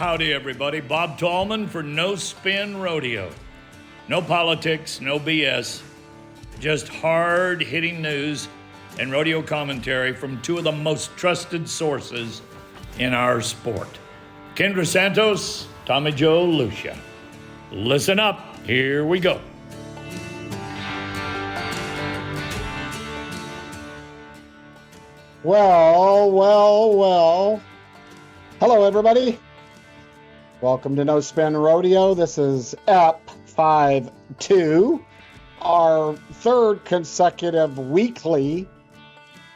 Howdy, everybody. Bob Tallman for No Spin Rodeo. No politics, no BS, just hard-hitting news and rodeo commentary from two of the most trusted sources in our sport. Kendra Santos, Tommy Joe Lucia. Listen up. Here we go. Well. Hello, everybody. Welcome to No Spin Rodeo. This is EP 52, our third consecutive weekly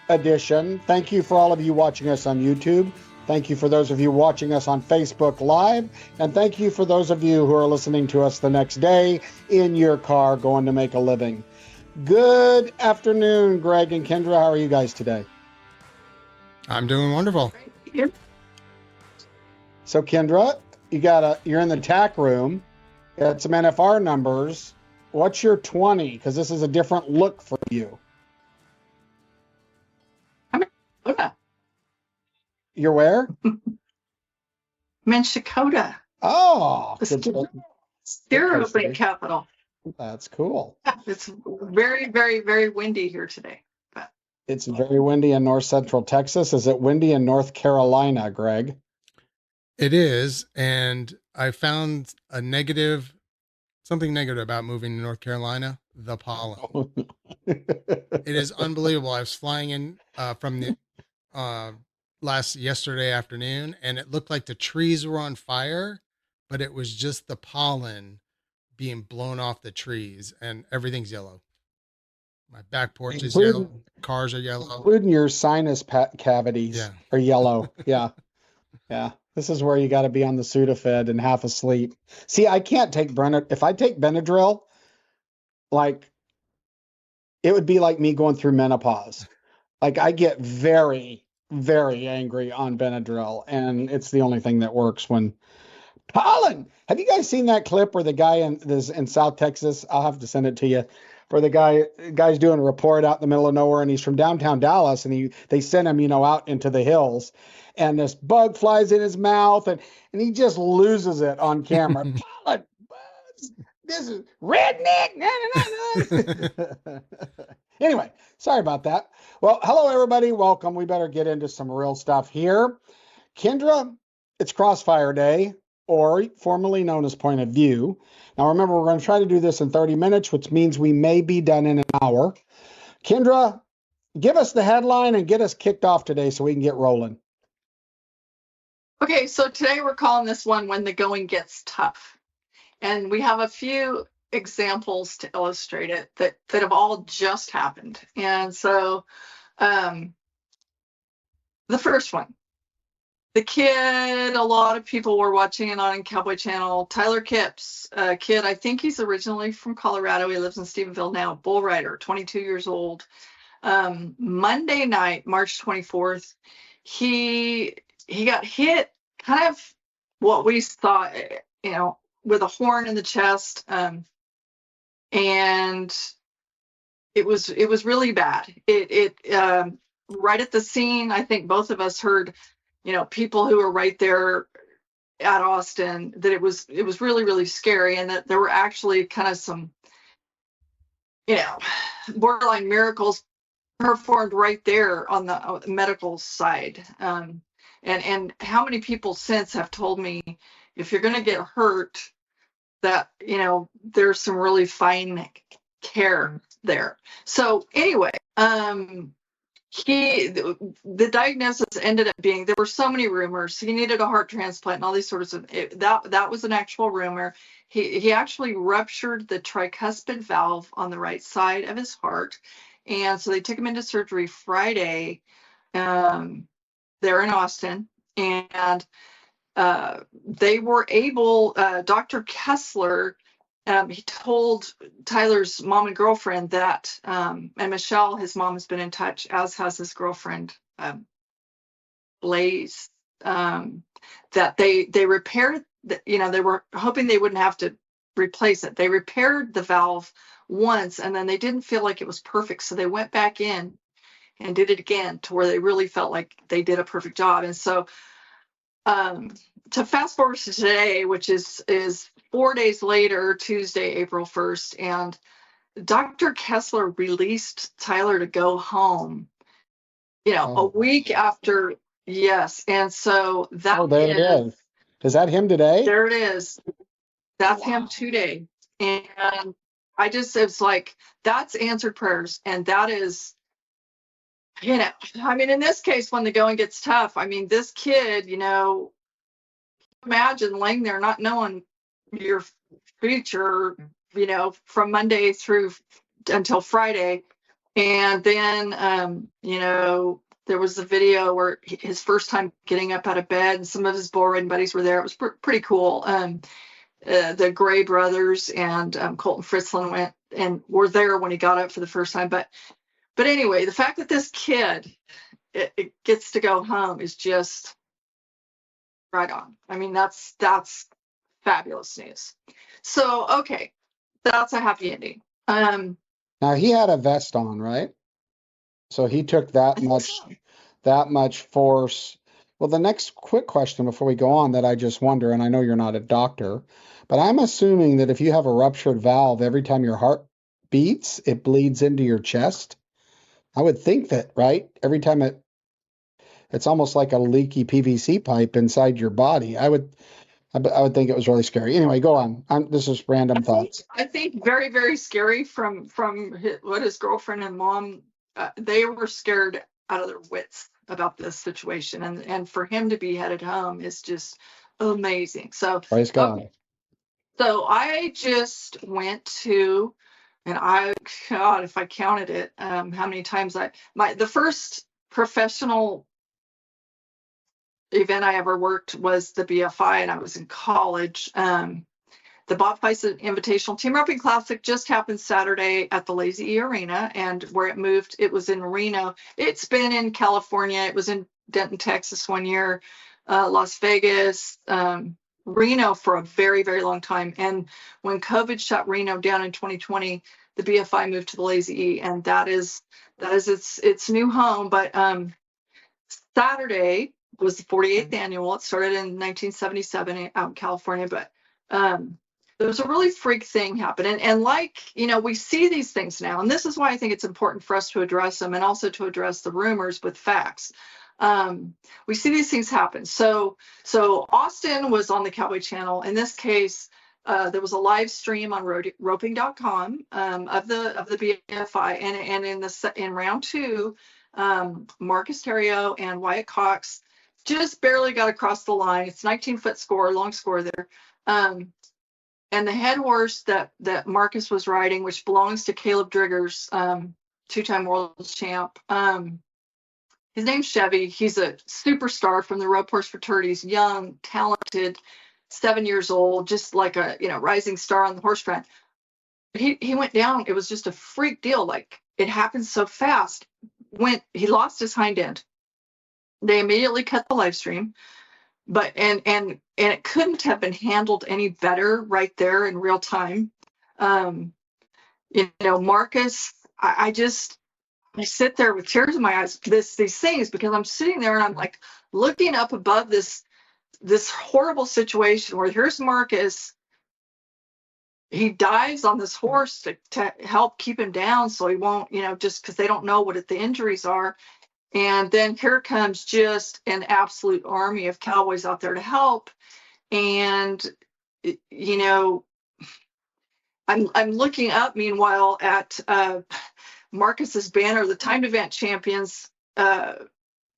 edition. Thank you for all of you watching us on YouTube. Thank you for those of you watching us on Facebook Live. And thank you for those of you who are listening to us the next day in your car going to make a living. Good afternoon, Greg and Kendra. How are you guys today? I'm doing wonderful. So Kendra, you're in the TAC room. Got some NFR numbers. What's your 20? Because this is a different look for you. I'm in Dakota. You're where? I'm in Dakota. Oh, The steer opening capital. That's cool. It's very, very, very windy here today. But It's very windy in north central Texas. Is it windy in North Carolina, Greg? It is, and I found something negative about moving to North Carolina, the pollen. It is unbelievable. I was flying in from the yesterday afternoon, and it looked like the trees were on fire, but it was just the pollen being blown off the trees, and everything's yellow. My back porch is yellow. Cars are yellow. Including your sinus cavities are yellow. Yeah. This is where you got to be on the Sudafed and half asleep. See, I can't take if I take Benadryl, like it would be like me going through menopause. Like I get very, very angry on Benadryl, and it's the only thing that works when pollen. Have you guys seen that clip where the guy in South Texas? I'll have to send it to you. Where the guy's doing a report out in the middle of nowhere, and he's from downtown Dallas, and they sent him, out into the hills, and this bug flies in his mouth, and he just loses it on camera. Pollen, bugs, this is redneck. Anyway, sorry about that. Well, hello everybody, welcome. We better get into some real stuff here. Kendra, it's Crossfire Day, or formerly known as Point of View. Now remember, we're going to try to do this in 30 minutes, which means we may be done in an hour. Kendra, give us the headline and get us kicked off today so we can get rolling. okay, so today we're calling this one When the Going Gets Tough. And we have a few examples to illustrate it that have all just happened. And so the first one. The kid, a lot of people were watching it on Cowboy Channel. Tyler Kipps, a kid, I think he's originally from Colorado. He lives in Stephenville now. Bull rider, 22 years old. Monday night, March 24th, he got hit kind of what we thought, with a horn in the chest. And it was really bad. It right at the scene, I think both of us heard people who were right there at Austin, that it was really, really scary, and that there were actually kind of some, borderline miracles performed right there on the medical side. And how many people since have told me, if you're going to get hurt, that, there's some really fine care there. So anyway, the diagnosis ended up being, there were so many rumors. He needed a heart transplant and all these sorts of, that was an actual rumor. He actually ruptured the tricuspid valve on the right side of his heart. And so they took him into surgery Friday, there in Austin. And they were able, Dr. Kessler, he told Tyler's mom and girlfriend that, and Michelle, his mom, has been in touch, as has his girlfriend, Blaze, that they repaired, they were hoping they wouldn't have to replace it. They repaired the valve once, and then they didn't feel like it was perfect. So they went back in and did it again to where they really felt like they did a perfect job. And so to fast forward to today, which is 4 days later, Tuesday, April 1st, and Dr. Kessler released Tyler to go home, a week after. Yes. And so that there it is. Is that him today? There it is. That's him today. And it's like, that's answered prayers. And that is, I mean, in this case, when the going gets tough, I mean, this kid, imagine laying there not knowing your future, from Monday through until Friday. And then, there was a video where his first time getting up out of bed, and some of his bull riding buddies were there. It was pretty cool. The Gray brothers and Colton Fritzlin went and were there when he got up for the first time. But anyway, the fact that this kid it gets to go home is just right on. I mean, that's fabulous news. So, okay, that's a happy ending. Now he had a vest on, right? So he took that much force. Well, the next quick question before we go on that I just wonder, and I know you're not a doctor, but I'm assuming that if you have a ruptured valve, every time your heart beats, it bleeds into your chest. I would think that, right? Every time it's almost like a leaky PVC pipe inside your body. I would think it was really scary. Anyway, go on. This is random thoughts. I think very, very scary from what his girlfriend and mom, they were scared out of their wits about this situation. And for him to be headed home is just amazing. So praise God. Okay. So I just went to, and God, if I counted it, how many times the first professional event I ever worked was the BFI, and I was in college. The Bob Fison Invitational Team Roping Classic just happened Saturday at the Lazy E Arena, and where it moved, it was in Reno. It's been in California. It was in Denton, Texas one year, Las Vegas, Reno for a very, very long time. And when COVID shut Reno down in 2020, the BFI moved to the Lazy E, and that is its new home. But Saturday was the 48th annual. It started in 1977 out in California, but there was a really freak thing happen. And we see these things now, and this is why I think it's important for us to address them and also to address the rumors with facts. We see these things happen. So Austin was on the Cowboy Channel. In this case, there was a live stream on roping.com of the BFI, and in round two, Marcus Terrio and Wyatt Cox just barely got across the line. It's 19-foot score, long score there. And the head horse that Marcus was riding, which belongs to Caleb Driggers, two-time world champ. His name's Chevy. He's a superstar from the rope horse fraternities, young, talented, 7 years old, just like a rising star on the horse front. He went down. It was just a freak deal. Like, it happened so fast. He lost his hind end. They immediately cut the live stream, but and it couldn't have been handled any better right there in real time. Marcus, I sit there with tears in my eyes, these things, because I'm sitting there and I'm like looking up above this horrible situation where here's Marcus. He dives on this horse to help keep him down so he won't, just because they don't know what the injuries are. And then here comes just an absolute army of cowboys out there to help. And, I'm looking up meanwhile at Marcus's banner, the timed event champions. The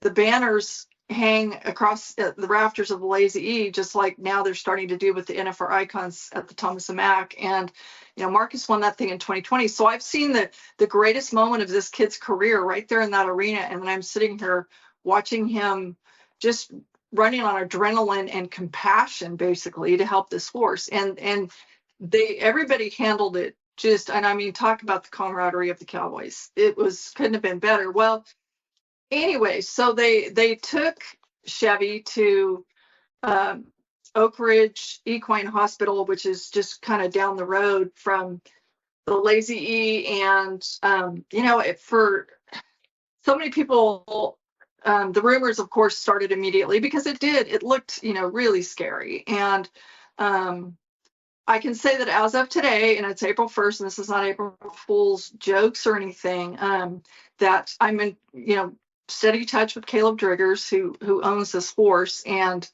banners hang across the rafters of the Lazy E, just like now they're starting to do with the NFR icons at the Thomas and Mack. And Marcus won that thing in 2020. So I've seen the greatest moment of this kid's career right there in that arena, and then I'm sitting here watching him just running on adrenaline and compassion, basically, to help this horse. And everybody handled it just, and I mean, talk about the camaraderie of the Cowboys. Couldn't have been better. Well, anyway, so they took Chevy to Oak Ridge Equine Hospital, which is just kind of down the road from the Lazy E. And for so many people the rumors, of course, started immediately because it looked, really scary. And I can say that as of today, and it's April 1st, and this is not April Fool's jokes or anything, that I'm in, steady touch with Kaleb Driggers, who owns this horse, and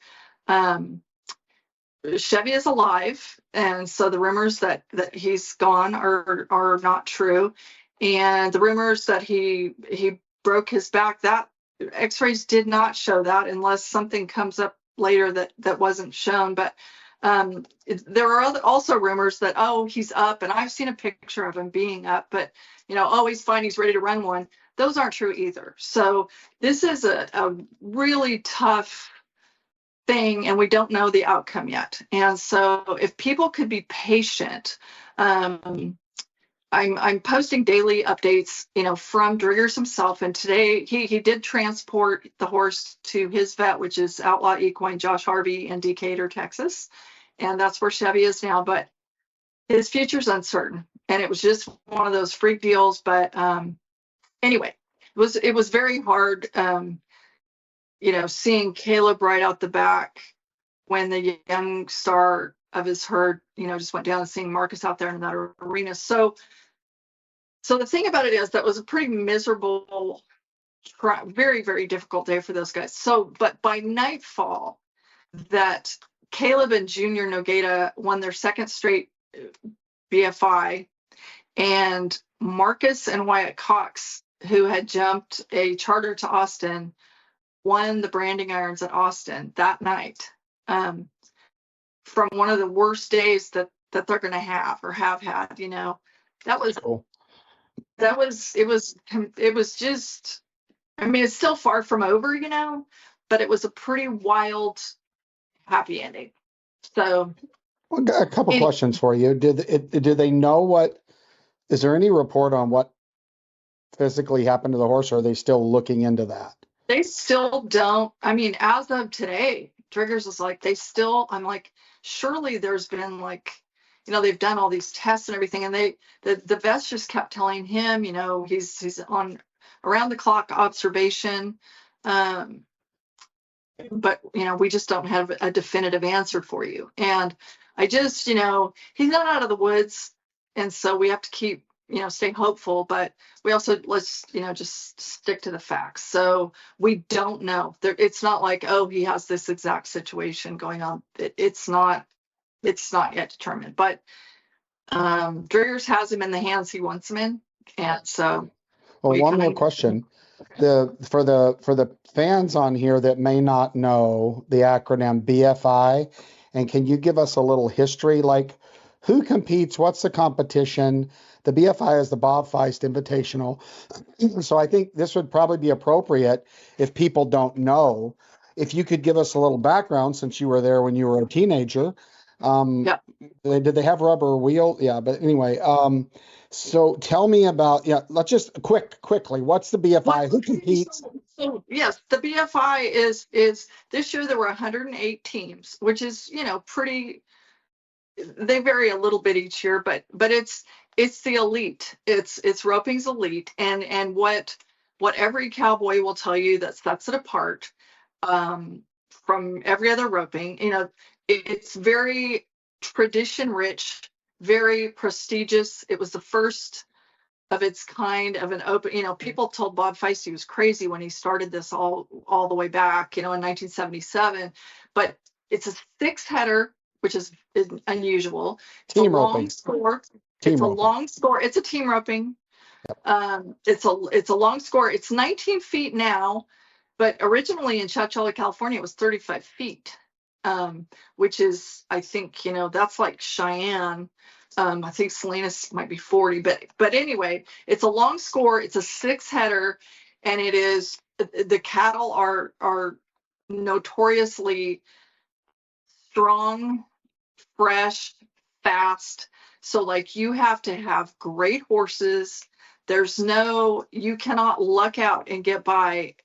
Chevy is alive, and so the rumors that he's gone are not true, and the rumors that he broke his back, that X-rays did not show that, unless something comes up later that wasn't shown. But there are also rumors that, oh, he's up, and I've seen a picture of him being up, but oh, he's fine, he's ready to run one. Those aren't true either. So this is a really tough thing, and we don't know the outcome yet. And so if people could be patient, I'm posting daily updates, from Driggers himself. And today he did transport the horse to his vet, which is Outlaw Equine Josh Harvey in Decatur, Texas. And that's where Chevy is now, but his future's uncertain. And it was just one of those freak deals. But anyway, it was very hard, seeing Kaleb right out the back when the young star of his herd, just went down, and seeing Marcus out there in that arena. So the thing about it is that was a pretty miserable, very, very difficult day for those guys. So, but by nightfall, that Kaleb and Junior Nogata won their second straight BFI, and Marcus and Wyatt Cox, who had jumped a charter to Austin, won the branding irons at Austin that night, from one of the worst days that they're going to have or have had. That was Cool. it was just, I mean, it's still far from over, but it was a pretty wild, happy ending. So, Well, got a couple questions for you. Did they know is there any report on what physically happened to the horse, or are they still looking into that? They still don't. I mean, as of today, Driggers is like, I'm like, surely there's been they've done all these tests and everything, and the vets just kept telling him, he's on around the clock observation. But we just don't have a definitive answer for you. And I just, he's not out of the woods, and so we have to keep, stay hopeful, but we also, let's, just stick to the facts. So we don't know. It's not like, oh, he has this exact situation going on. It's not yet determined. But Driggers has him in the hands he wants him in, and so. Well, one more question. For the fans on here that may not know the acronym BFI, and can you give us a little history, like who competes, what's the competition? The BFI is the Bob Feist Invitational. So I think this would probably be appropriate if people don't know. If you could give us a little background, since you were there when you were a teenager. Yeah. Did they have rubber wheel? Yeah, but anyway, so tell me about, let's just quickly, what's the BFI? Who competes? So yes, the BFI is this year there were 108 teams, which is, pretty, they vary a little bit each year, but it's the elite. It's roping's elite, and what every cowboy will tell you that sets it apart from every other roping. It's very tradition rich, very prestigious. It was the first of its kind of an open, people told Bob Feist he was crazy when he started this all the way back, in 1977, but it's a 6-header, which is unusual. It's team a long roping. score. Team it's roping. A long score. It's a team roping. Yep. It's a long score. It's 19 feet now, but originally in Chowchilla, California, it was 35 feet. Which is, I think, that's like Cheyenne. I think Salinas might be 40, but anyway, it's a long score. It's a 6-header, and it is, the cattle are notoriously strong, fresh, fast. So you have to have great horses. You cannot luck out and get by,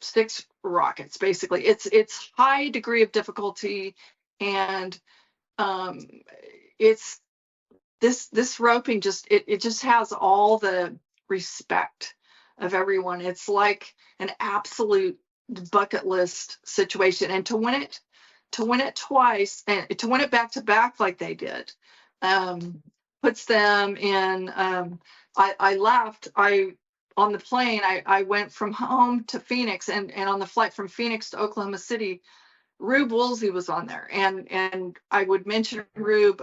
6 rockets. Basically, it's high degree of difficulty, and it's this roping just it just has all the respect of everyone. It's like an absolute bucket list situation. And to win it twice and to win it back to back like they did, puts them in, I laughed. On the plane, I went from home to Phoenix, and on the flight from Phoenix to Oklahoma City, Rube Woolsey was on there, and I would mention Rube.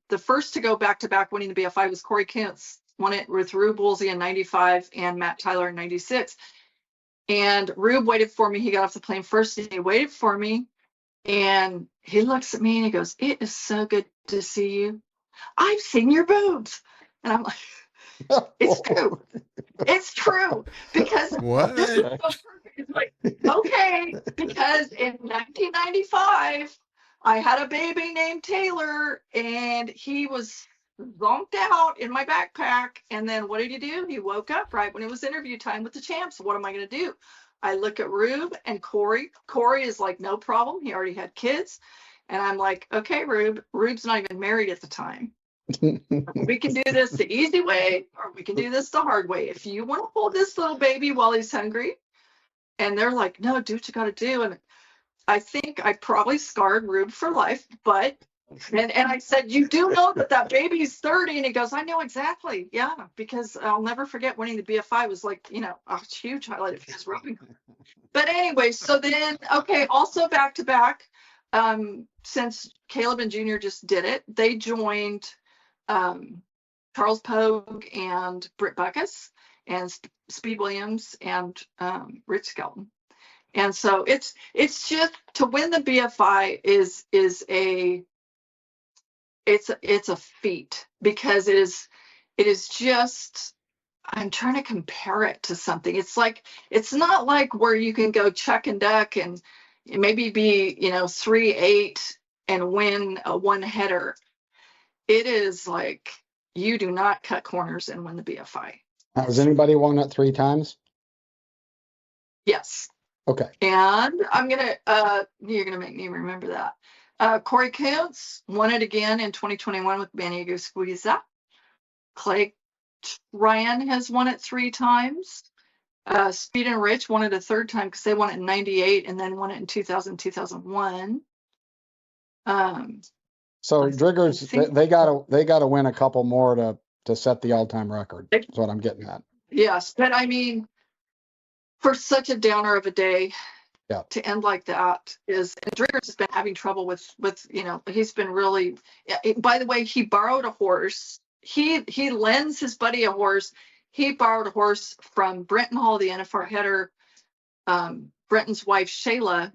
The first to go back to back winning the BFI was Corey Kuntz, won it with Rube Woolsey in '95 and Matt Tyler in '96. And Rube waited for me. He got off the plane first, and he waited for me, and he looks at me and he goes, "It is so good to see you. I've seen your boobs," and I'm like, "It's true." It's true, because What? this is so perfect. It's like, okay, because in 1995, I had a baby named Taylor, and he was zonked out in my backpack. And then what did he do? He woke up right when it was interview time with the champs. What am I going to do? I look at Rube and Corey. Corey is like, no problem. He already had kids. And I'm like, okay, Rube. Rube's not even married at the time. We can do this the easy way, or we can do this the hard way. If you want to hold this little baby while he's hungry. And they're like, no, do what you got to do. And I think I probably scarred Rube for life, but, and I said, you do know that baby's 30. And he goes, I know exactly. Yeah, because I'll never forget winning the BFI was like, a huge highlight of his rowing. But anyway, so then, okay, also back to back, since Kaleb and Junior just did it, they joined Charles Pogue and Britt Buckus and Speed Williams and Rich Skelton. And so it's just, to win the BFI is a feat, because it is just, I'm trying to compare it to something. It's not like where you can go chuck and duck and maybe be 3-8 and win a one header. It is like, you do not cut corners and win the BFI. Has anybody won it 3 times? Yes. Okay. And you're gonna make me remember that. Corey Kuntz won it again in 2021 with Baniago Squeeza. Clay Ryan has won it 3 times. Speed and Rich won it a 3rd time, because they won it in '98 and then won it in 2000, 2001. So Driggers, they gotta win a couple more to set the all-time record. That's what I'm getting at. Yes, but I mean, for such a downer of a day, yeah, to end like that is, and Driggers has been having trouble with he's been really, by the way, he borrowed a horse. He lends his buddy a horse. He borrowed a horse from Brenton Hall, the NFR header. Brenton's wife, Shayla,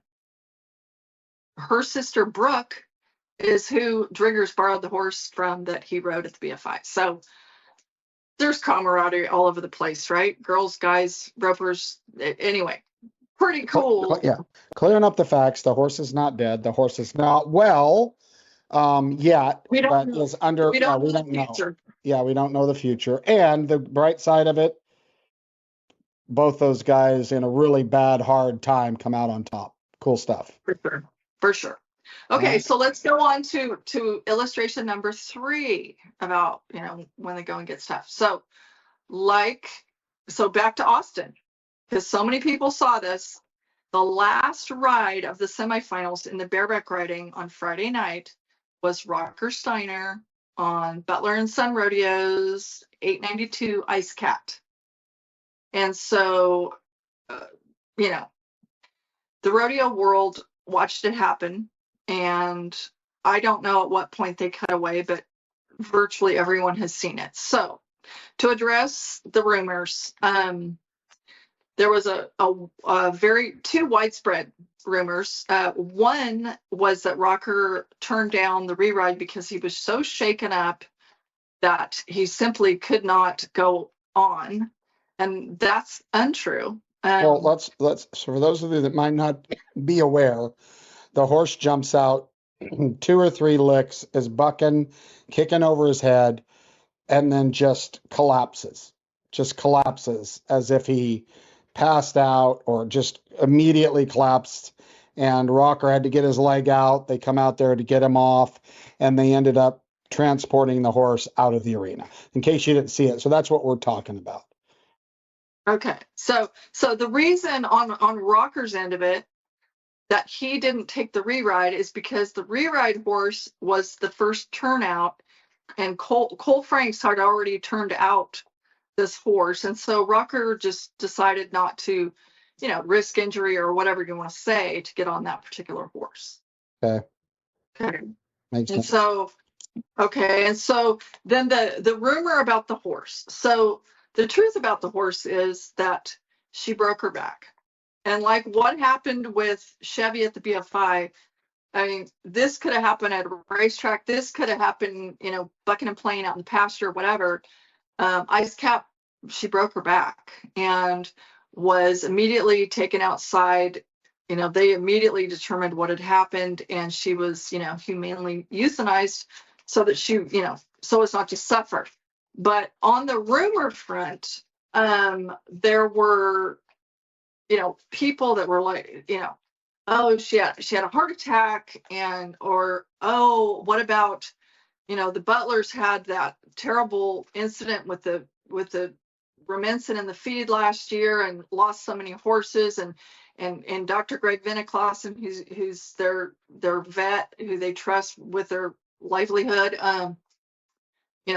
her sister, Brooke, is who Driggers borrowed the horse from that he rode at the BFI. So there's camaraderie all over the place, right? Girls, guys, ropers. Anyway, pretty cool. Yeah. Clearing up the facts. The horse is not dead. The horse is not well yet. We don't know. Is under. We don't we know don't the know. future. Yeah, we don't know the future. And the bright side of it, both those guys in a really bad, hard time come out on top. Cool stuff. For sure. Okay, so let's go on to illustration number 3 about, when the going gets tough. So back to Austin, because so many people saw this. The last ride of the semifinals in the bareback riding on Friday night was Rocker Steiner on Butler and Son Rodeo's 892 Ice Cat. And so, the rodeo world watched it happen. And I don't know at what point they cut away, but virtually everyone has seen it. So to address the rumors, there was a very 2 widespread rumors. One was that Rocker turned down the reride because he was so shaken up that he simply could not go on. And that's untrue. Well, let's so for those of you that might not be aware, the horse jumps out 2 or 3 licks, is bucking, kicking over his head, and then just collapses as if he passed out or just immediately collapsed. And Rocker had to get his leg out. They come out there to get him off, and they ended up transporting the horse out of the arena, in case you didn't see it. So that's what we're talking about. Okay. So the reason on Rocker's end of it that he didn't take the re-ride is because the re-ride horse was the first turnout, and Cole Franks had already turned out this horse, and so Rocker just decided not to, risk injury or whatever you want to say to get on that particular horse. Okay. Okay. Makes And sense. so, okay, and so then the rumor about the horse. So the truth about the horse is that she broke her back. And like what happened with Chevy at the BFI, I mean, this could have happened at a racetrack. This could have happened, bucking and playing out in the pasture, whatever. Ice Cap, she broke her back and was immediately taken outside. They immediately determined what had happened, and she was, humanely euthanized so that she, so as not to suffer. But on the rumor front, there were, people that were like, oh, she had a heart attack, or oh, what about, the Butlers had that terrible incident with the Rumensin in the feed last year and lost so many horses, and Dr. Greg Vinniclausen, who's their vet who they trust with their livelihood,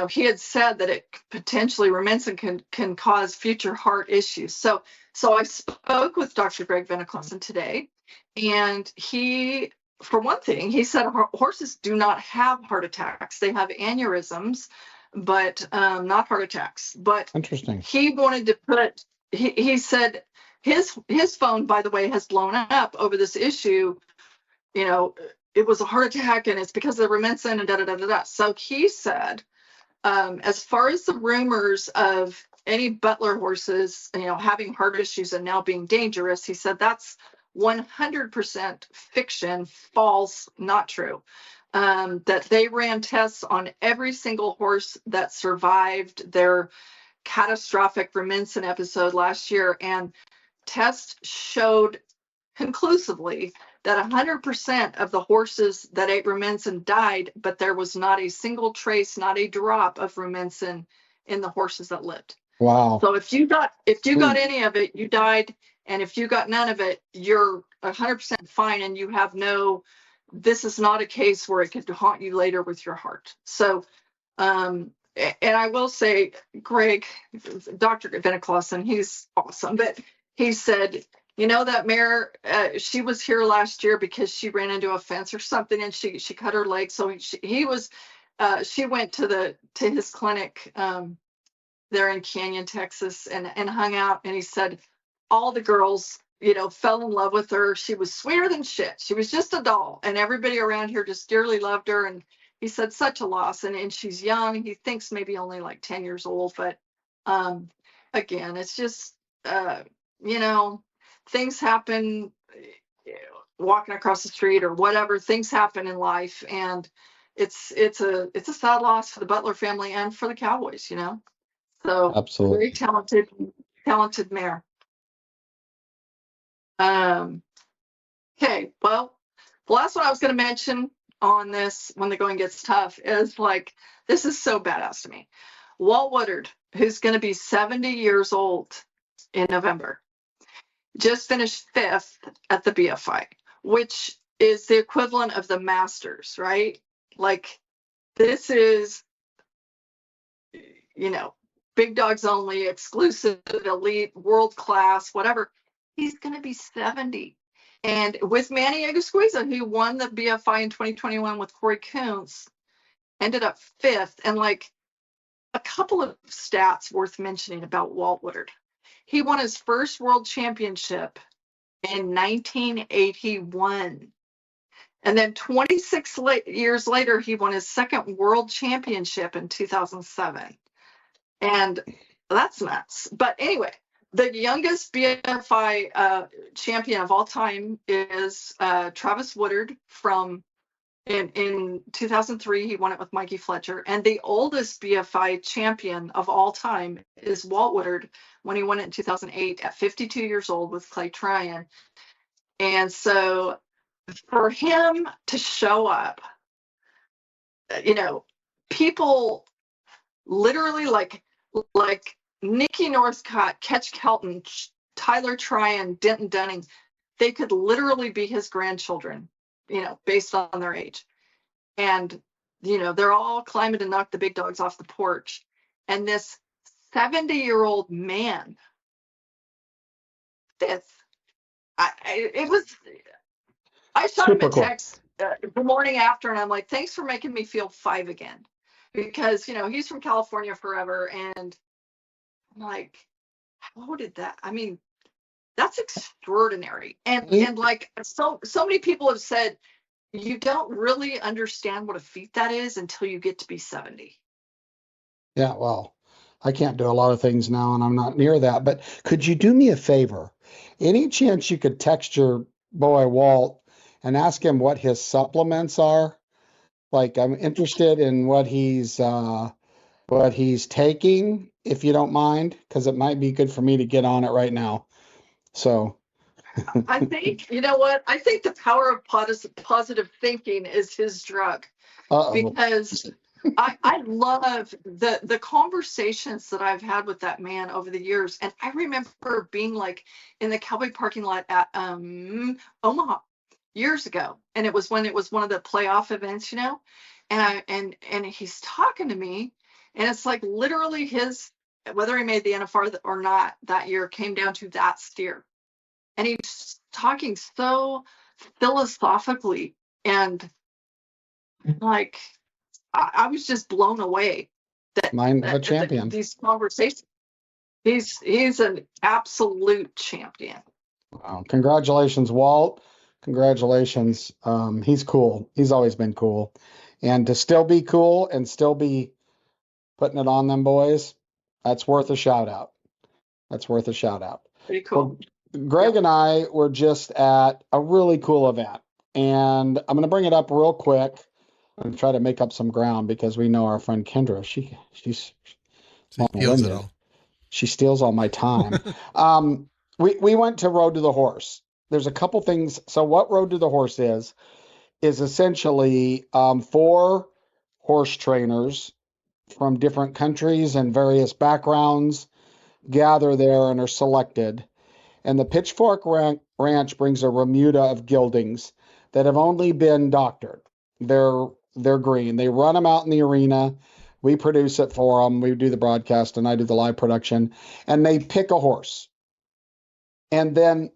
he had said that it potentially Rumensin can cause future heart issues. So I spoke with Dr. Greg Vinniclausen today, and he, for one thing, he said horses do not have heart attacks. They have aneurysms, but not heart attacks. But interesting. He wanted to put. He said his phone, by the way, has blown up over this issue. It was a heart attack, and it's because of the Rumensin and da da da da da. So he said, as far as the rumors of any Butler horses, having heart issues and now being dangerous, he said that's 100% fiction, false, not true. That they ran tests on every single horse that survived their catastrophic Rumensin episode last year, and tests showed conclusively that 100% of the horses that ate Rumensin died, but there was not a single trace, not a drop of Rumensin in the horses that lived. Wow. So if you got any of it, you died, and if you got none of it, you're 100% fine, and you have no. This is not a case where it could haunt you later with your heart. So, and I will say, Greg, Dr. Vinniclausen, he's awesome, but he said, that mare, she was here last year because she ran into a fence or something, and she cut her leg. So she went to his clinic there in Canyon, Texas, and hung out. And he said all the girls, fell in love with her. She was sweeter than shit. She was just a doll, and everybody around here just dearly loved her. And he said such a loss, and she's young. He thinks maybe only like 10 years old, but again, it's just things happen, walking across the street or whatever. Things happen in life, and it's a sad loss for the Butler family and for the Cowboys. So absolutely very talented mare. Okay, well, the last one I was going to mention on this, when the going gets tough, is like, this is so badass to me. Walt Woodard, who's going to be 70 years old in November, just finished 5th at the BFI, which is the equivalent of the Masters, right? Like, this is, big dogs only, exclusive, elite, world class, whatever. He's going to be 70. And with Manny Aguasquiza, who won the BFI in 2021 with Corey Kuntz, ended up 5th. And like, a couple of stats worth mentioning about Walt Woodard. He won his first world championship in 1981. And then 26 years later, he won his second world championship in 2007. And that's nuts. But anyway, the youngest BFI champion of all time is Travis Woodard in 2003. He won it with Mikey Fletcher. And the oldest BFI champion of all time is Walt Woodard, when he won it in 2008 at 52 years old with Clay Tryon. And so for him to show up, people literally like Nikki Northcott, Ketch Kelton, Tyler Tryon, Denton Dunning, they could literally be his grandchildren, based on their age. And, they're all climbing to knock the big dogs off the porch. And this 70-year-old man, fifth, I shot him a text the morning after, and I'm like, thanks for making me feel 5 again. Because, he's from California forever. And I'm like, how did that? I mean, that's extraordinary. And like so many people have said, you don't really understand what a feat that is until you get to be 70. Yeah, well, I can't do a lot of things now, and I'm not near that. But could you do me a favor? Any chance you could text your boy Walt and ask him what his supplements are? Like, I'm interested in what he's taking, if you don't mind, because it might be good for me to get on it right now. So I think, you know what? I think the power of positive thinking is his drug. Because I love the conversations that I've had with that man over the years. And I remember being like in the Cowboy parking lot at Omaha years ago. And it was when it was one of the playoff events, and he's talking to me, and it's like literally his, whether he made the NFR or not that year, came down to that steer. And he's talking so philosophically, and like I was just blown away that mind of a champion. These conversations. He's an absolute champion. Wow. Congratulations, Walt. Congratulations. He's cool. He's always been cool. And to still be cool and still be putting it on them boys, that's worth a shout out. That's worth a shout out. Pretty cool. Well, Greg and I were just at a really cool event, and I'm going to bring it up real quick and try to make up some ground because we know our friend Kendra. She steals it all. She steals all my time. We went to Road to the Horse. There's a couple things. So what Road to the Horse is essentially 4 horse trainers from different countries and various backgrounds gather there and are selected. And the Pitchfork Ranch brings a remuda of geldings that have only been doctored. They're green. They run them out in the arena. We produce it for them. We do the broadcast and I do the live production. And they pick a horse. And then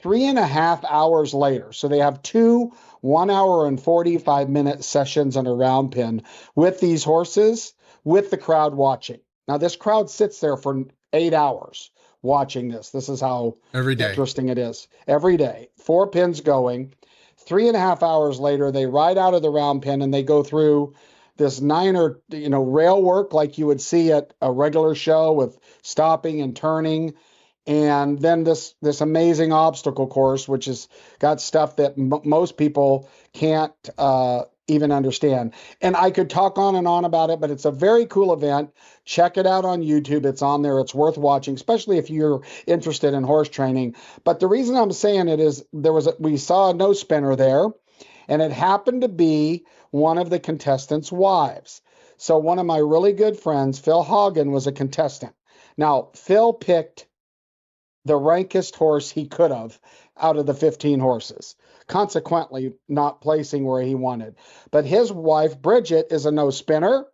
3.5 hours later, so they have 2 1 hour and 45-minute sessions on a round pin with these horses, with the crowd watching. Now, this crowd sits there for 8 hours watching this. This is how interesting it is. Every day, 4 pins going. 3.5 hours later, they ride out of the round pin and they go through this 9 or rail work like you would see at a regular show with stopping and turning. And then this amazing obstacle course, which has got stuff that most people can't even understand. And I could talk on and on about it, but it's a very cool event. Check it out on YouTube. It's on there. It's worth watching, especially if you're interested in horse training. But the reason I'm saying it is we saw a no spinner there, and it happened to be one of the contestants' wives. So one of my really good friends, Phil Hagen, was a contestant. Now, Phil picked the rankest horse he could have out of the 15 horses, consequently not placing where he wanted. But his wife, Bridget, is a no spinner,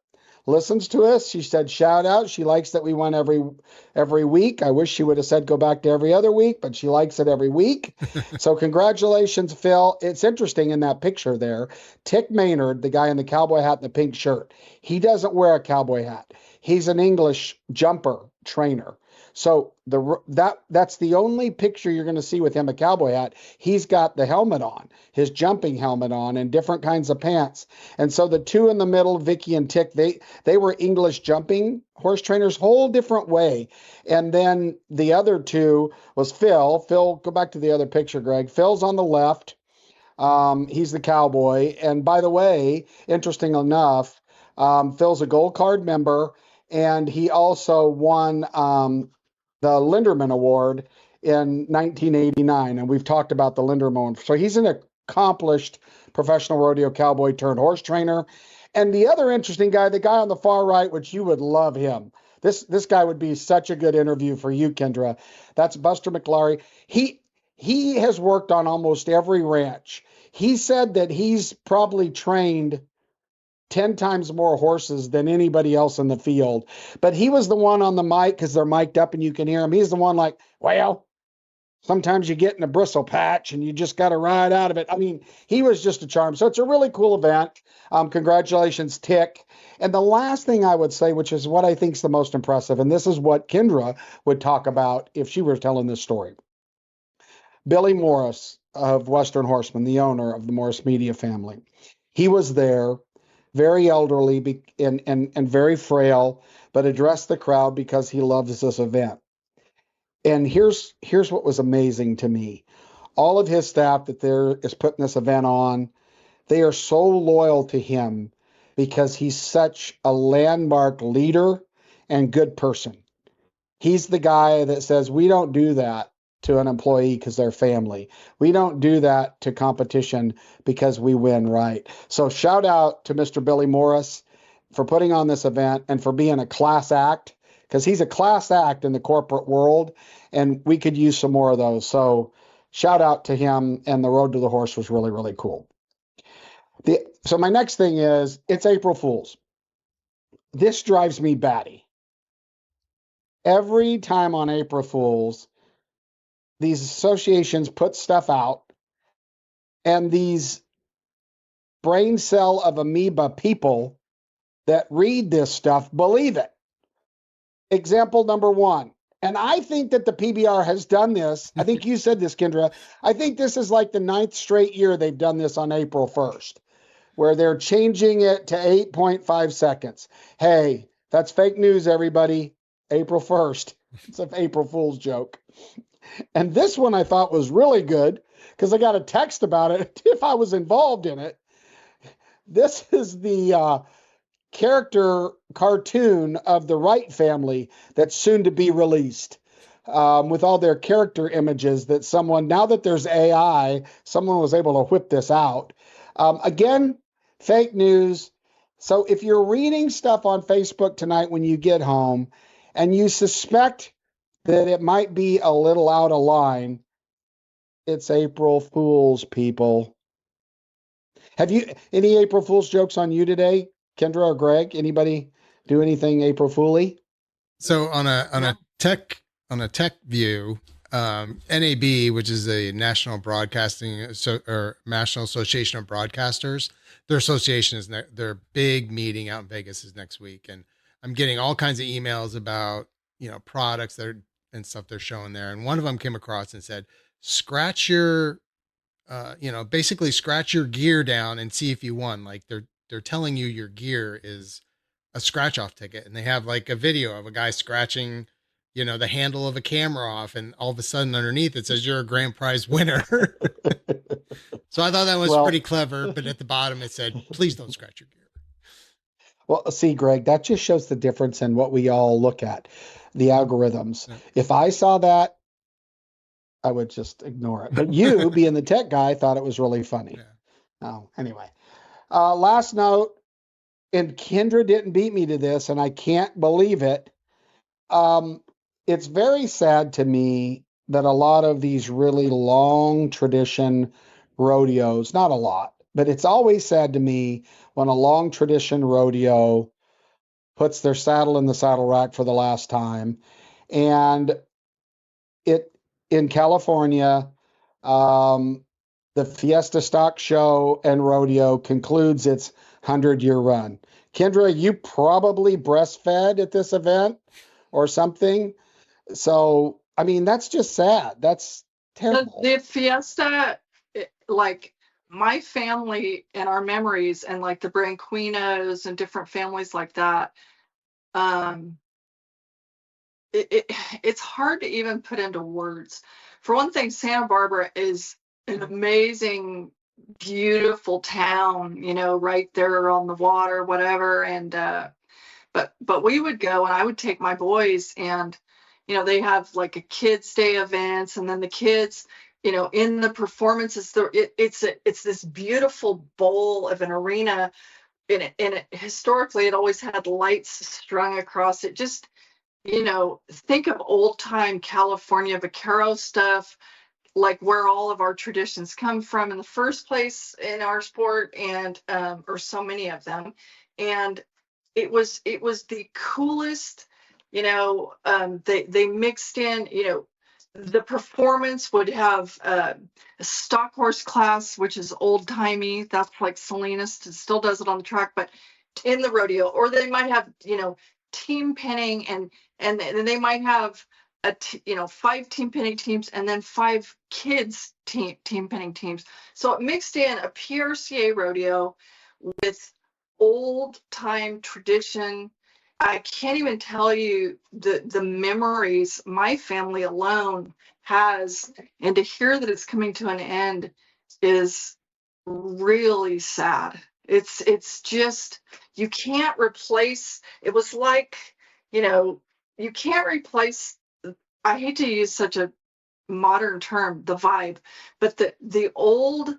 listens to us. She said, shout out. She likes that we win every week. I wish she would have said go back to every other week, but she likes it every week. So congratulations, Phil. It's interesting in that picture there. Tick Maynard, the guy in the cowboy hat and the pink shirt, he doesn't wear a cowboy hat. He's an English jumper trainer. So that's the only picture you're going to see with him, a cowboy hat. He's got the helmet on, his jumping helmet on, and different kinds of pants. And so the 2 in the middle, Vicky and Tick, they were English jumping horse trainers, whole different way. And then the other 2 was Phil. Phil, go back to the other picture, Greg. Phil's on the left. He's the cowboy. And by the way, interesting enough, Phil's a gold card member, and he also won the Linderman Award in 1989, and we've talked about the Linderman. So he's an accomplished professional rodeo cowboy turned horse trainer. And the other interesting guy, the guy on the far right, which you would love him, This guy would be such a good interview for you, Kendra. That's Buster McLaury. He has worked on almost every ranch. He said that he's probably trained 10 times more horses than anybody else in the field. But he was the one on the mic, because they're mic'd up and you can hear him. He's the one like, well, sometimes you get in a bristle patch and you just got to ride out of it. I mean, he was just a charm. So it's a really cool event. Congratulations, Tick. And the last thing I would say, which is what I think is the most impressive, and this is what Kendra would talk about if she were telling this story. Billy Morris of Western Horseman, the owner of the Morris Media family, he was there, very elderly and very frail, but addressed the crowd because he loves this event. And here's what was amazing to me. All of his staff that there is putting this event on, they are so loyal to him because he's such a landmark leader and good person. He's the guy that says, we don't do that to an employee because they're family. We don't do that to competition because we win, right? So shout out to Mr. Billy Morris for putting on this event and for being a class act, because he's a class act in the corporate world, and we could use some more of those. So shout out to him, and the Road to the Horse was really, really cool. So my next thing is, it's April Fool's. This drives me batty. Every time on April Fool's, these associations put stuff out, and these brain cell of amoeba people that read this stuff believe it. Example number one. And I think that the PBR has done this. I think you said this, Kendra. I think this is like the 9th straight year they've done this on April 1st, where they're changing it to 8.5 seconds. Hey, that's fake news, everybody. April 1st. It's an April Fool's joke. And this one I thought was really good because I got a text about it if I was involved in it. This is the character cartoon of the Wright family that's soon to be released, with all their character images that someone, now that there's AI, someone was able to whip this out. Again, fake news. So if you're reading stuff on Facebook tonight when you get home and you suspect that it might be a little out of line, it's April Fool's, people. Have you any April Fool's jokes on you today, Kendra or Greg? Anybody do anything April Fool-y? So on a tech view, NAB, which is a National Broadcasting or National Association of Broadcasters, their association is their big meeting out in Vegas is next week, and I'm getting all kinds of emails about products that are and stuff they're showing there. And one of them came across and said, scratch your, basically scratch your gear down and see if you won. Like they're telling you your gear is a scratch off ticket. And they have like a video of a guy scratching, the handle of a camera off. And all of a sudden underneath it says you're a grand prize winner. So I thought that was pretty clever. But at the bottom it said, please don't scratch your gear. Well, see, Greg, that just shows the difference in what we all look at. The algorithms. Yeah. If I saw that, I would just ignore it. But you, being the tech guy, thought it was really funny. Yeah. Oh, anyway. Last note, and Kendra didn't beat me to this, and I can't believe it. It's very sad to me that a lot of these really long tradition rodeos, not a lot, but it's always sad to me when a long tradition rodeo puts their saddle in the saddle rack for the last time. And it in California, the Fiesta Stock Show and Rodeo concludes its 100-year run. Kendra, you probably breastfed at this event or something. So, I mean, that's just sad. That's terrible. The Fiesta, like my family and our memories and like the Branquinos and different families like that, it's hard to even put into words. For one thing, Santa Barbara is an amazing, beautiful town, right there on the water, whatever. And but we would go, and I would take my boys, and they have like a kids' day events, and then the kids, in the performances, it's this beautiful bowl of an arena, and it historically it always had lights strung across it. Just think of old time California vaquero stuff, like where all of our traditions come from in the first place in our sport, and or so many of them. And it was the coolest. They mixed in, the performance would have a stock horse class, which is old timey. That's like Salinas still does it on the track, but in the rodeo. Or they might have, team pinning, and then they might have 5 team pinning teams, and then 5 kids team pinning teams. So it mixed in a PRCA rodeo with old time tradition. I can't even tell you the memories my family alone has, and to hear that it's coming to an end is really sad. It's just, you can't replace. It was like, you can't replace. I hate to use such a modern term, the vibe, but the old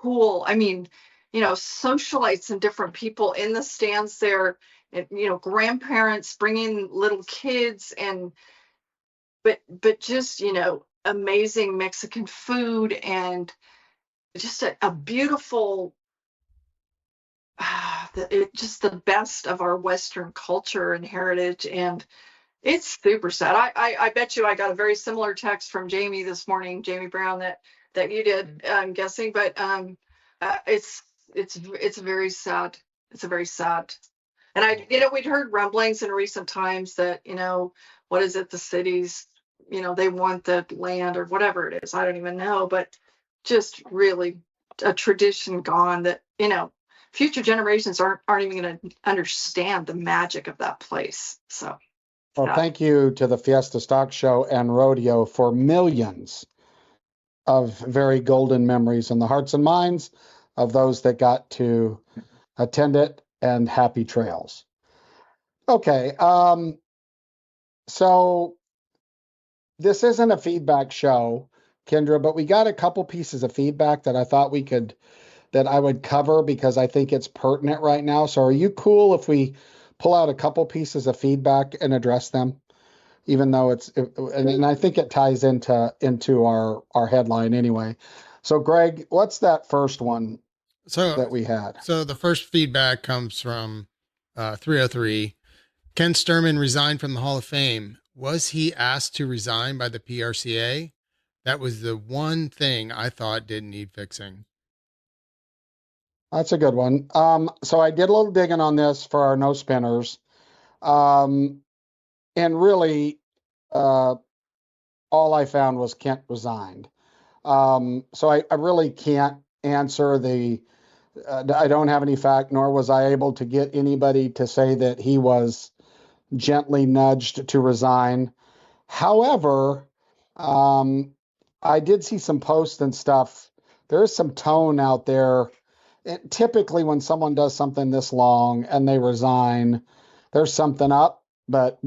cool. I mean, socialites and different people in the stands there, and grandparents bringing little kids, and but just amazing Mexican food, and just a beautiful, just the best of our Western culture and heritage. And it's super sad. I bet you I got a very similar text from Jamie this morning, Jamie Brown, that you did, I'm guessing. But it's very sad. It's a very sad. And we'd heard rumblings in recent times that, what is it, the cities, they want the land or whatever it is. I don't even know, but just really a tradition gone that, future generations aren't even going to understand the magic of that place. So. Well, thank you to the Fiesta Stock Show and Rodeo for millions of very golden memories in the hearts and minds of those that got to attend it, and happy trails. Okay, so this isn't a feedback show, Kendra, but we got a couple pieces of feedback that I thought that I would cover because I think it's pertinent right now. So are you cool if we pull out a couple pieces of feedback and address them, even though and I think it ties into our headline anyway. So Greg, what's that first one that we had? So the first feedback comes from 303. Ken Sturman resigned from the Hall of Fame. Was he asked to resign by the PRCA? That was the one thing I thought didn't need fixing. That's a good one. So I did a little digging on this for our no spinners. And really, all I found was Kent resigned. So I really can't answer I don't have any fact, nor was I able to get anybody to say that he was gently nudged to resign. However, I did see some posts and stuff. There is some tone out there. Typically when someone does something this long and they resign, there's something up, but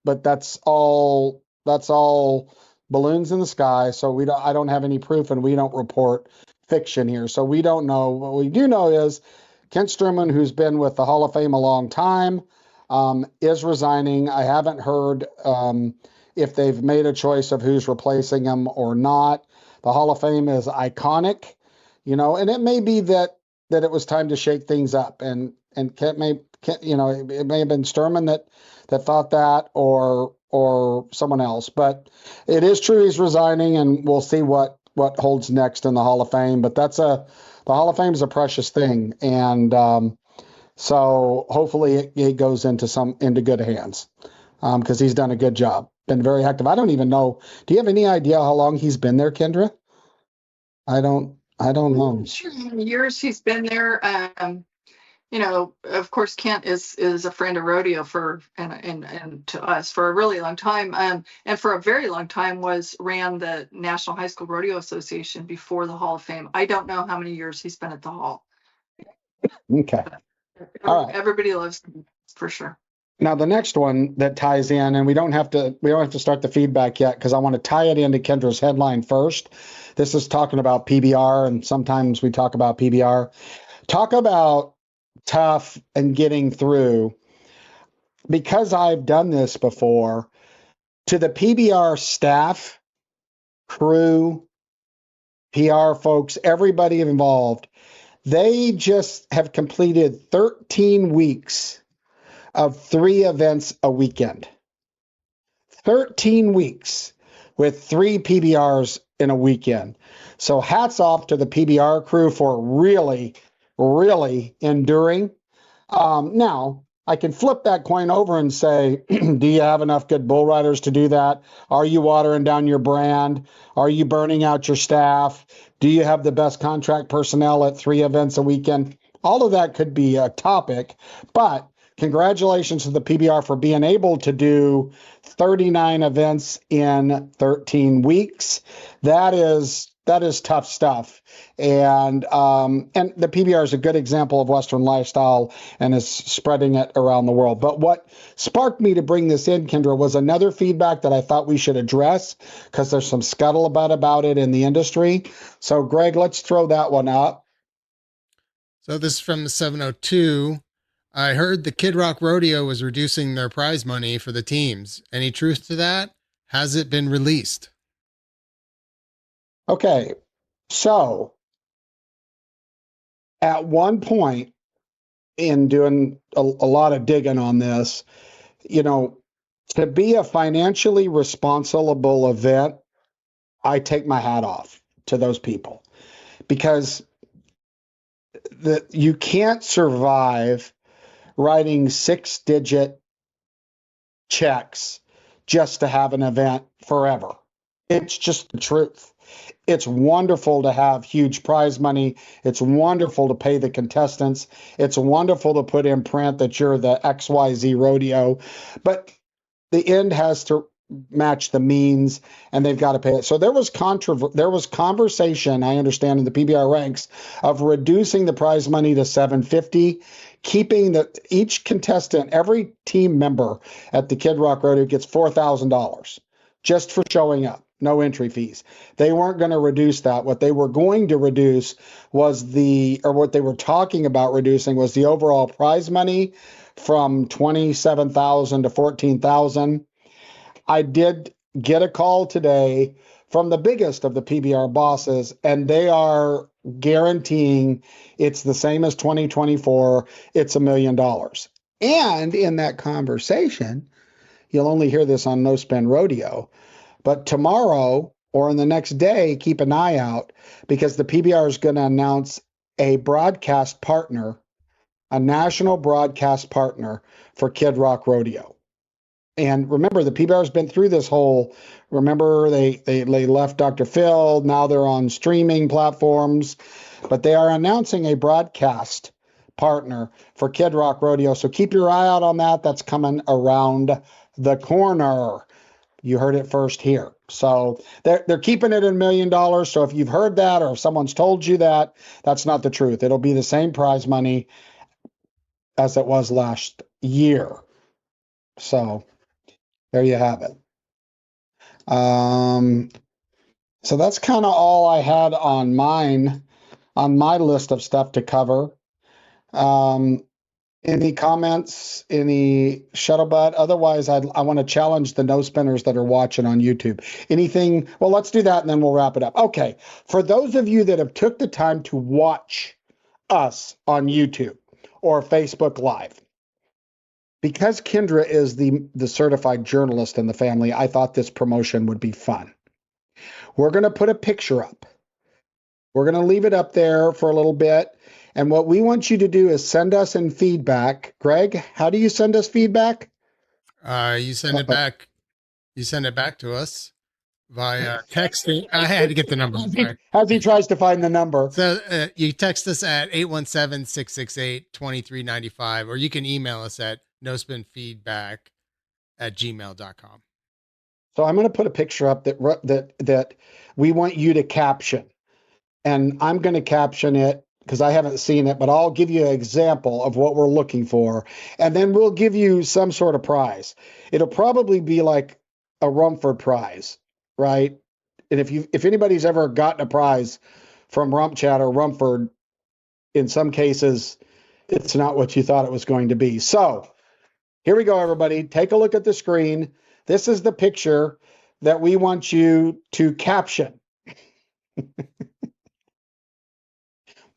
that's all balloons in the sky. So I don't have any proof, and we don't report fiction here. So we don't know. What we do know is Kent Sturman, who's been with the Hall of Fame a long time, is resigning. I haven't heard if they've made a choice of who's replacing him or not. The Hall of Fame is iconic, and it may be that it was time to shake things up, and it may have been Sturman that thought that, or someone else. But it is true he's resigning, and we'll see what holds next in the Hall of Fame. But the Hall of Fame is a precious thing, and so hopefully it goes into good hands, because he's done a good job, been very active. I don't even know. Do you have any idea how long he's been there, Kendra? I don't know. I'm sure how many years he's been there. Of course, Kent is a friend of rodeo and to us for a really long time. And for a very long time ran the National High School Rodeo Association before the Hall of Fame. I don't know how many years he's been at the Hall. Okay. All right. Everybody loves him, for sure. Now the next one that ties in, and we don't have to start the feedback yet, because I want to tie it into Kendra's headline first. This is talking about PBR, and sometimes we talk about PBR. Talk about tough and getting through. because I've done this before, to the PBR staff, crew, PR folks, everybody involved, they just have completed 13 weeks of 3 events a weekend. 13 weeks with 3 PBRs in a weekend. So hats off to the PBR crew for really, really enduring. Now, I can flip that coin over and say, do you have enough good bull riders to do that? Are you watering down your brand? Are you burning out your staff? Do you have the best contract personnel at 3 events a weekend? All of that could be a topic, but congratulations to the PBR for being able to do 39 events in 13 weeks. That is tough stuff. And the PBR is a good example of Western lifestyle and is spreading it around the world. But what sparked me to bring this in, Kendra, was another feedback that I thought we should address because there's some scuttlebutt about it in the industry. So, Greg, let's throw that one up. So this is from the 702. I heard the Kid Rock Rodeo was reducing their prize money for the teams. Any truth to that? Has it been released? Okay, so at one point in doing a lot of digging on this, to be a financially responsible event, I take my hat off to those people because you can't survive writing 6-digit checks just to have an event forever. It's just the truth. It's wonderful to have huge prize money. It's wonderful to pay the contestants. It's wonderful to put in print that you're the XYZ rodeo, but the end has to match the means and they've got to pay it. So there was conversation, I understand, in the PBR ranks of reducing the prize money to $750, keeping each contestant, every team member at the Kid Rock Rodeo gets $4,000 just for showing up. No entry fees. They weren't going to reduce that. What they were going to reduce was what they were talking about reducing was the overall prize money from $27,000 to $14,000. I did get a call today from the biggest of the PBR bosses, and they are guaranteeing it's the same as 2024. It's $1 million. And in that conversation, you'll only hear this on No Spin Rodeo, but tomorrow or in the next day, keep an eye out because the PBR is going to announce a broadcast partner, a national broadcast partner for Kid Rock Rodeo. And remember, the PBR has been through this whole, remember, they left Dr. Phil. Now they're on streaming platforms, but they are announcing a broadcast partner for Kid Rock Rodeo. So keep your eye out on that. That's coming around the corner. You heard it first here. So they're keeping it at $1 million. So if you've heard that or if someone's told you that, that's not the truth. It'll be the same prize money as it was last year. So there you have it. So that's kind of all I had on my list of stuff to cover. Any comments, any scuttlebutt? Otherwise, I want to challenge the no spinners that are watching on YouTube. Anything? Well, let's do that and then we'll wrap it up. Okay. For those of you that have took the time to watch us on YouTube or Facebook Live, because Kendra is the certified journalist in the family, I thought this promotion would be fun. We're going to put a picture up. We're going to leave it up there for a little bit. And what we want you to do is send us in feedback. Greg, how do you send us feedback? You send it back. You send it back to us via texting. I had to get the number. As he tries to find the number. So you text us at 817-668-2395, or you can email us at nospinfeedback@gmail.com. So I'm going to put a picture up that we want you to caption. And I'm going to caption it because I haven't seen it, but I'll give you an example of what we're looking for. And then we'll give you some sort of prize. It'll probably be like a Rumford prize, right? And if anybody's ever gotten a prize from Rump Chat or Rumford, in some cases, it's not what you thought it was going to be. So Here we go, everybody. Take a look at the screen. This is the picture that we want you to caption.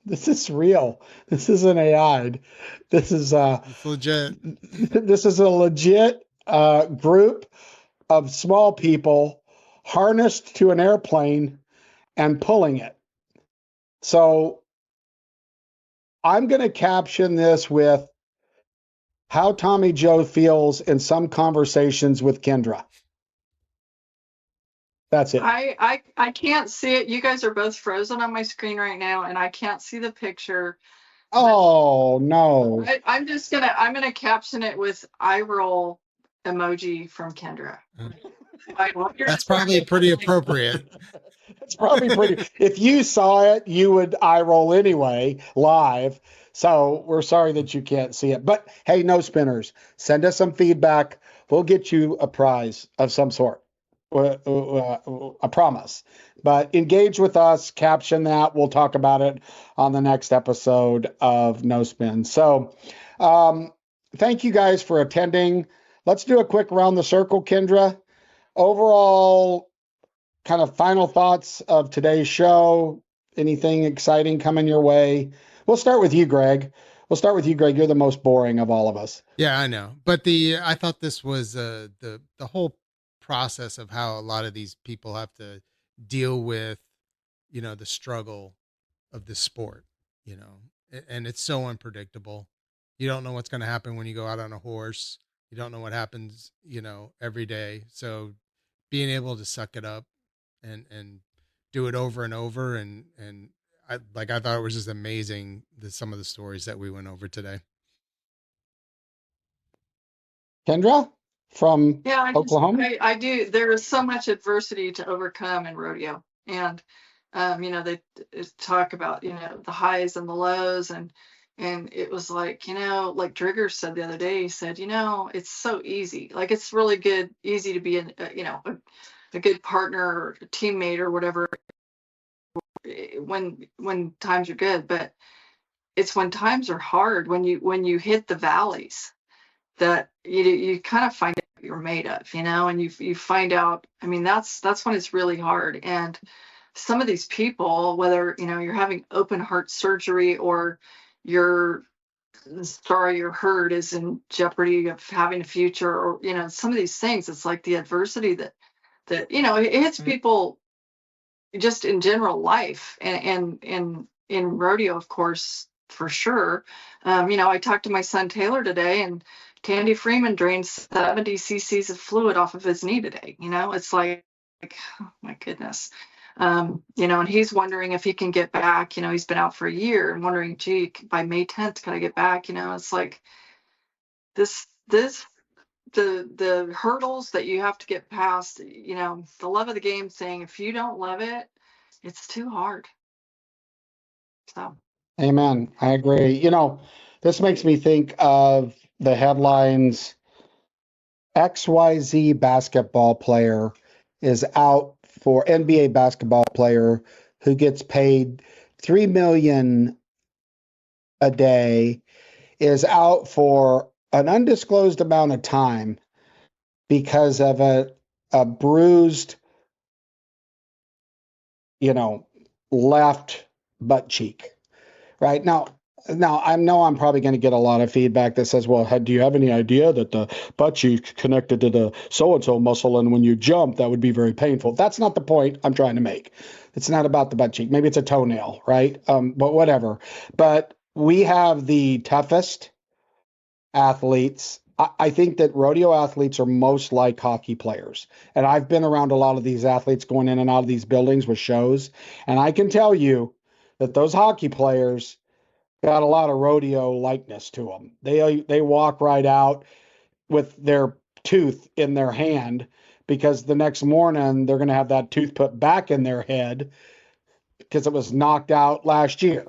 This is real. This isn't AI. This is It's legit. this is a legit group of small people harnessed to an airplane and pulling it. So I'm going to caption this with how Tommy Joe feels in some conversations with Kendra. That's it. I can't see it. You guys are both frozen on my screen right now, and I can't see the picture. Oh no. I'm gonna caption it with eye roll emoji from Kendra. That's probably pretty appropriate. It's probably pretty. If you saw it, you would eye roll anyway, live. So we're sorry that you can't see it. But hey, no spinners, send us some feedback. We'll get you a prize of some sort. I promise. But engage with us, caption that. We'll talk about it on the next episode of No Spin. So thank you guys for attending. Let's do a quick round the circle, Kendra. Overall, kind of final thoughts of today's show. Anything exciting coming your way? We'll start with you, Greg. You're the most boring of all of us. Yeah, I know. But I thought this was the whole process of how a lot of these people have to deal with, the struggle of the sport, and it's so unpredictable. You don't know what's going to happen when you go out on a horse. You don't know what happens, every day. So being able to suck it up and do it over and over. And I thought it was just amazing some of the stories that we went over today. Kendra from Oklahoma. I do. There is so much adversity to overcome in rodeo, and they talk about the highs and the lows, and it was like like Drigger said the other day. He said, it's so easy. Like it's really easy to be a good partner or a teammate or whatever when times are good, but it's when times are hard, when you hit the valleys, that you kind of find out what you're made of, and you find out. I mean, that's when it's really hard. And some of these people, whether you're having open heart surgery or your herd is in jeopardy of having a future, or some of these things, it's like the adversity that it hits people just in general life, and in rodeo, of course, for sure. I talked to my son Taylor today, and Tandy Freeman drained 70 cc's of fluid off of his knee today. It's like oh my goodness. And he's wondering if he can get back. He's been out for a year and wondering, gee, by May 10th, can I get back? It's like this the hurdles that you have to get past, the love of the game saying, if you don't love it, it's too hard. So. Amen. I agree. This makes me think of the headlines. XYZ basketball player is out for NBA basketball player who gets paid $3 million a day is out for an undisclosed amount of time because of a bruised, left butt cheek. Right now, I know I'm probably going to get a lot of feedback that says, well, do you have any idea that the butt cheek connected to the so-and-so muscle, and when you jump, that would be very painful? That's not the point I'm trying to make. It's not about the butt cheek. Maybe it's a toenail, right? But whatever. But we have the toughest athletes. I think that rodeo athletes are most like hockey players. And I've been around a lot of these athletes going in and out of these buildings with shows. And I can tell you that those hockey players got a lot of rodeo likeness to them. They walk right out with their tooth in their hand because the next morning they're going to have that tooth put back in their head because it was knocked out last year.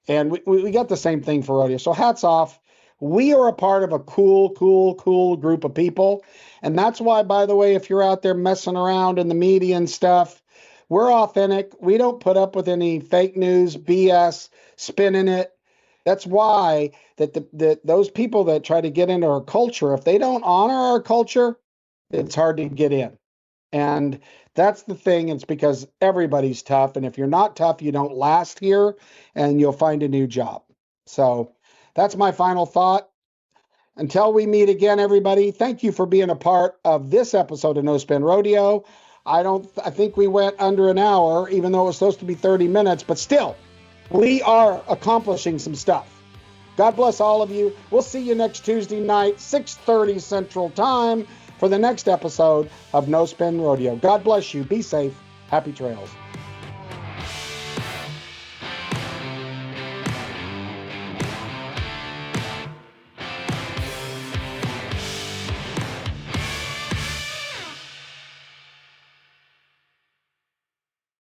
And we got the same thing for rodeo. So hats off. We are a part of a cool group of people. And that's why, by the way, if you're out there messing around in the media and stuff, we're authentic. We don't put up with any fake news, BS, spinning it. That's why that those people that try to get into our culture, if they don't honor our culture, it's hard to get in. And that's the thing. It's because everybody's tough. And if you're not tough, you don't last here and you'll find a new job. So that's my final thought. Until we meet again, everybody, thank you for being a part of this episode of No Spin Rodeo. I think we went under an hour, even though it was supposed to be 30 minutes, but still, we are accomplishing some stuff. God bless all of you. We'll see you next Tuesday night, 6:30 Central Time, for the next episode of No Spin Rodeo. God bless you. Be safe. Happy trails.